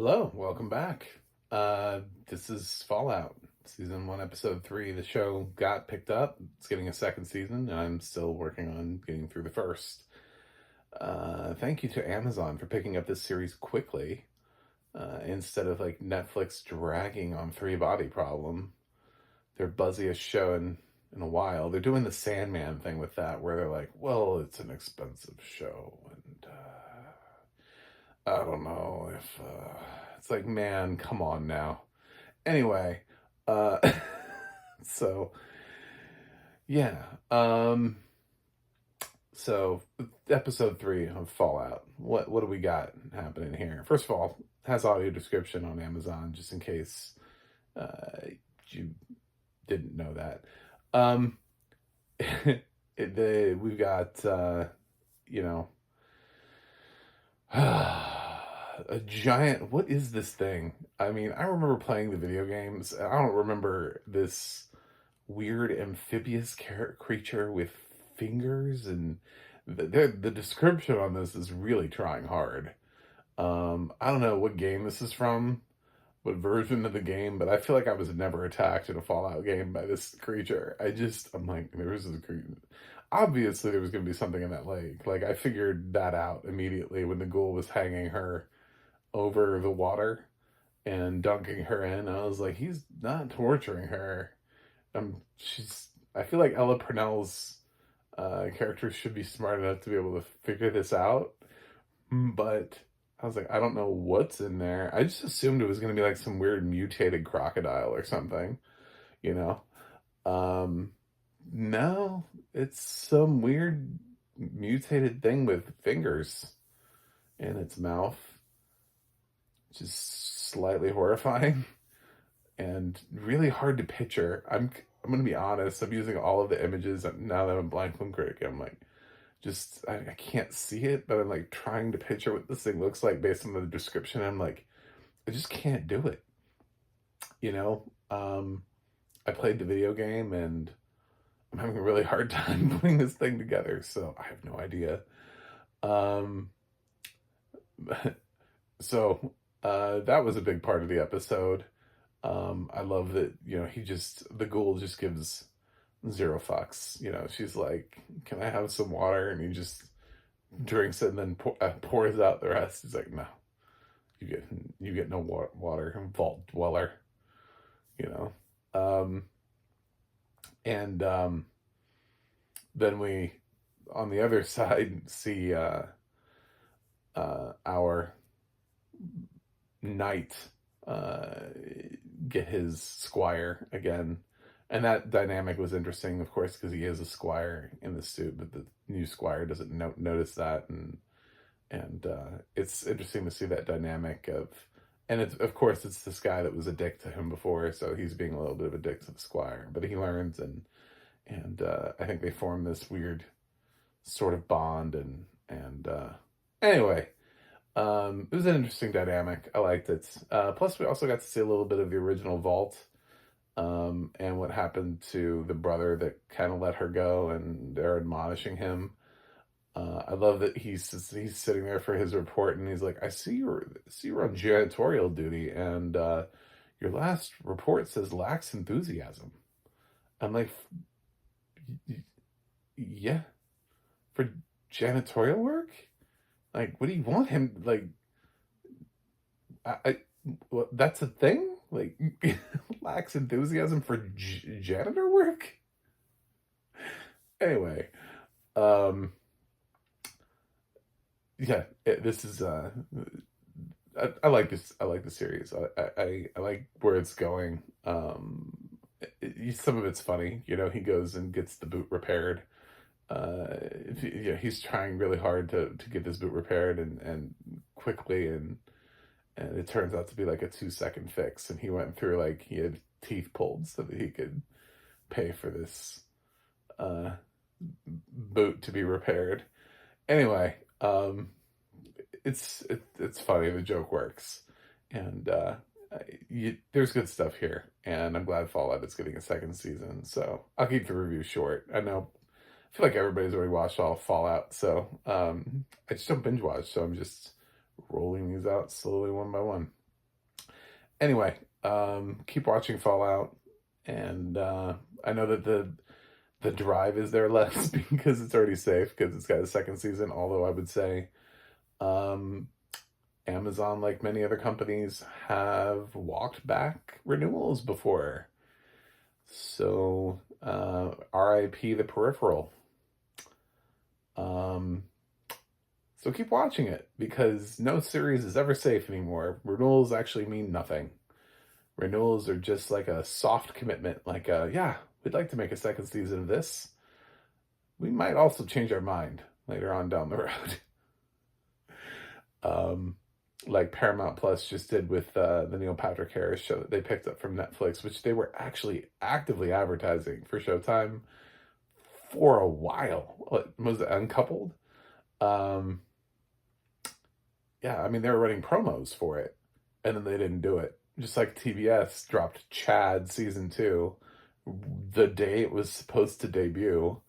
Hello, welcome back. This is Fallout, season 1, episode 3. The show got picked up. It's getting a second season, and I'm still working on getting through the first. Thank you to Amazon for picking up this series quickly, instead of like Netflix dragging on Three Body Problem, their buzziest show in a while. They're doing the Sandman thing with that, where they're like, well, it's an expensive show, and I don't know if it's like, man, come on now. Anyway, uh so yeah. So episode 3 of Fallout. What do we got happening here? First of all, it has audio description on Amazon just in case you didn't know that. Um we've got you know a giant, what is this thing? I mean, I remember playing the video games. I don't remember this weird amphibious creature with fingers, and the description on this is really trying hard. I don't know what game this is from, what version of the game, but I feel like I was never attacked in a Fallout game by this creature. I'm like, there was this creature. Obviously, there was going to be something in that lake. Like, I figured that out immediately when the ghoul was hanging her over the water and dunking her in. I was like, he's not torturing her. I feel like Ella Purnell's character should be smart enough to be able to figure this out. But I was like, I don't know what's in there. I just assumed it was going to be like some weird mutated crocodile or something, you know? No, it's some weird mutated thing with fingers in its mouth. Just slightly horrifying and really hard to picture. I'm gonna be honest. I'm using all of the images now that I'm blank from critic. I'm like, I can't see it, but I'm like trying to picture what this thing looks like based on the description. I'm like, I just can't do it. You know, I played the video game and I'm having a really hard time putting this thing together, so I have no idea. Um, so that was a big part of the episode. I love that, the ghoul just gives zero fucks. She's like, can I have some water? And he just drinks it and then pours out the rest. He's like, no, you get no water, vault dweller, you know. And then we, on the other side, see our knight get his squire again. And that dynamic was interesting, of course, because he is a squire in the suit, but the new squire doesn't notice that, and it's interesting to see that dynamic and of course, it's this guy that was a dick to him before, so he's being a little bit of a dick to the squire, but he learns, and I think they form this weird sort of bond, and anyway, it was an interesting dynamic. I liked it. Plus, we also got to see a little bit of the original Vault, and what happened to the brother that kind of let her go, and they're admonishing him. I love that he's sitting there for his report, and he's like, "I see you're on janitorial duty, and your last report says lacks enthusiasm." I'm like, "Yeah, for janitorial work? Like, what do you want him like? I well, that's a thing. Like, lacks enthusiasm for janitor work." Anyway, um, yeah, this is I like this. I like the series. I like where it's going. Some of it's funny. He goes and gets the boot repaired. Yeah, he's trying really hard to get this boot repaired and quickly, and it turns out to be like a 2-second fix. And he went through, like, he had teeth pulled so that he could pay for this boot to be repaired. Anyway, it's funny. The joke works, and there's good stuff here, and I'm glad Fallout is getting a second season. So I'll keep the review short. I feel like everybody's already watched all Fallout, so I just don't binge watch. So I'm just rolling these out slowly one by one. Anyway, keep watching Fallout, and I know that the drive is there less because it's already safe because it's got a second season. Although I would say, um, Amazon, like many other companies, have walked back renewals before. So, RIP the peripheral. Um, so keep watching it because no series is ever safe anymore. Renewals actually mean nothing. Renewals are just like a soft commitment, like, yeah, we'd like to make a second season of this. We might also change our mind later on down the road. um, like Paramount Plus just did with the Neil Patrick Harris show that they picked up from Netflix, which they were actually actively advertising for Showtime for a while. What was it, Uncoupled? Um, yeah, I mean, they were running promos for it, and then they didn't do it. Just like TBS dropped Chad season 2 the day it was supposed to debut.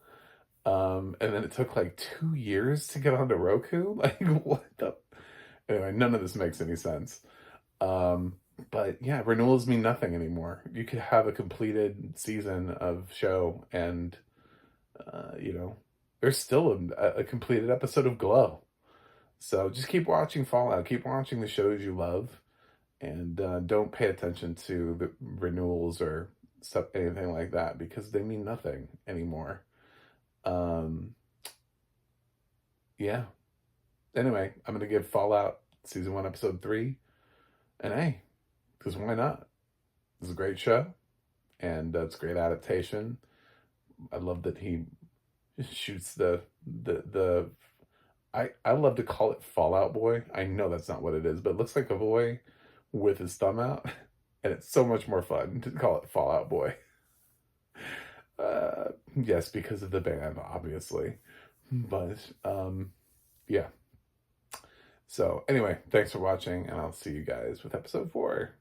And then it took like 2 years to get onto Roku. Like, what the? Anyway, none of this makes any sense. Um, but yeah, renewals mean nothing anymore. You could have a completed season of show, and there's still a completed episode of Glow. So just keep watching Fallout. Keep watching the shows you love, and don't pay attention to the renewals or stuff, anything like that, because they mean nothing anymore. Um, yeah. Anyway, I'm gonna give Fallout season 1, episode 3 an A, because why not? It's a great show, and it's a great adaptation. I love that he shoots the. I love to call it Fallout Boy. I know that's not what it is, but it looks like a boy with his thumb out, and it's so much more fun to call it Fallout Boy. Yes, because of the band, obviously, but yeah. So anyway, thanks for watching, and I'll see you guys with episode 4.